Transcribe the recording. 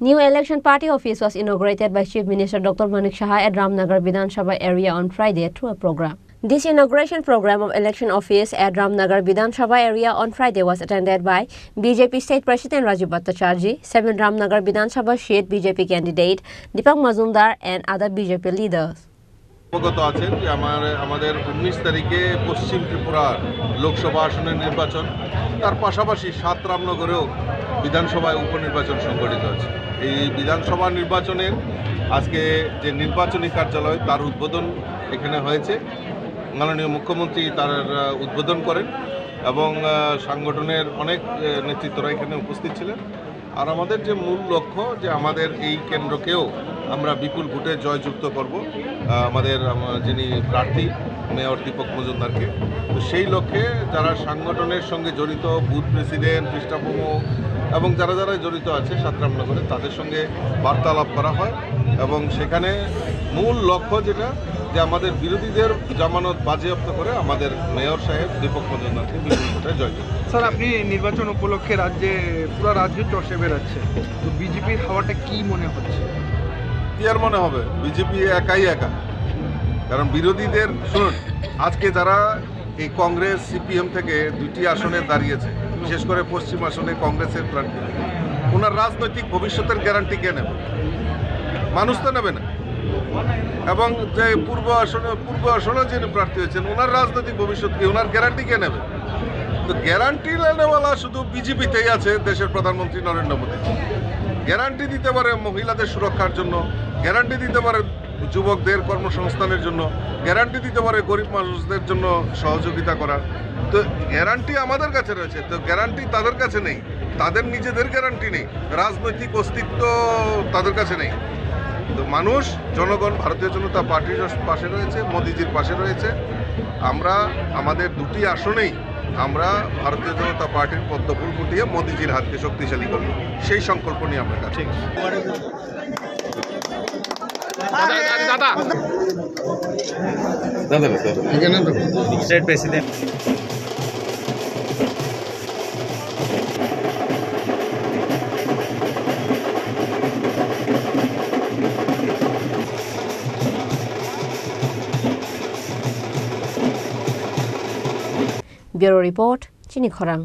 New election party office was inaugurated by Chief Minister Dr. Manik Shah at Ramnagar Vidhan Sabha area on Friday through a program. This inauguration program of election office at Ramnagar Vidhan Sabha area on Friday was attended by BJP State President Rajiv Bhattacharjee, 7 Ramnagar Vidhan Sabha seat BJP candidate Deepak Mazumdar and other BJP leaders. অবগত আছেন যে আমাদের 19 তারিখে পশ্চিম ত্রিপুরার লোকসভা আসনের নির্বাচন, তার পাশাপাশি 7 রামনগরেও বিধানসভায় উপনির্বাচন সংগঠিত হয়েছে। এই বিধানসভা নির্বাচনের আজকে যে নির্বাচনী কার্যালয় তার উদ্বোধন এখানে হয়েছে। মাননীয় মুখ্যমন্ত্রী তার উদ্বোধন করেন এবং সংগঠনের অনেক নেতৃত্বরা এখানে উপস্থিত ছিলেন। আর আমাদের যে মূল লক্ষ্য যে আমাদের এই কেন্দ্রকেও আমরা বিপুল ভোটে জয়যুক্ত করব আমাদের যিনি প্রার্থী মেয়র দীপক মজুমদারকে। তো সেই লক্ষ্যে যারা সংগঠনের সঙ্গে জড়িত, বুথ প্রেসিডেন্ট, পৃষ্ঠা প্রমুখ এবং যারা যারা জড়িত আছে 7 রামনগরে, তাদের সঙ্গে বার্তালাপ করা হয় এবং সেখানে মূল লক্ষ্য যেটা যে আমাদের বিরোধীদের জামানত বাজেয়াপ্ত করে আমাদের মেয়র সাহেব দীপক মজুমদারকে বিপুল ভোটে জয়যুক্ত। স্যার, আপনি নির্বাচন উপলক্ষে পুরো রাজ্য চষে বেড়াচ্ছে, তো বিজেপির হাওয়াটা কি মনে হচ্ছে? কি আর মনে হবে, বিজেপি একাই একা। কারণ বিরোধীদের শুনুন, আজকে যারা এই কংগ্রেস সিপিএম থেকে 2টি আসনে দাঁড়িয়েছে, বিশেষ করে পশ্চিম আসনে কংগ্রেসের প্রার্থী, ওনার রাজনৈতিক ভবিষ্যতের গ্যারান্টি কে নেবে? মানুষ তো নেবে না। এবং যে পূর্ব আসনে যিনি প্রার্থী হয়েছেন, ওনার রাজনৈতিক ভবিষ্যৎ কি, ওনার গ্যারান্টি কে নেবে? তো গ্যারান্টি নেওয়ালা শুধু বিজেপিতেই আছে দেশের প্রধানমন্ত্রী নরেন্দ্র মোদী। গ্যারান্টি দিতে পারে মহিলাদের সুরক্ষার জন্য, গ্যারান্টি দিতে পারে যুবকদের কর্মসংস্থানের জন্য, গ্যারান্টি দিতে পারে গরিব মানুষদের জন্য সহযোগিতা করার। তো গ্যারান্টি আমাদের কাছে রয়েছে, তো গ্যারান্টি তাদের কাছে নেই, তাদের নিজেদের গ্যারান্টি নেই, রাজনৈতিক অস্তিত্ব তাদের কাছে নেই। তো মানুষ, জনগণ ভারতীয় জনতা পার্টির পাশে রয়েছে, মোদিজির পাশে রয়েছে। আমরা আমাদের 2টি আসনেই আমরা ভারতীয় জনতা পার্টির পদ্মফুল ফুটিয়ে মোদিজির হাতকে শক্তিশালী করব, সেই সংকল্প নিয়ে আমরা কাজ করছি। State president Bureau Report, Chini Khorang.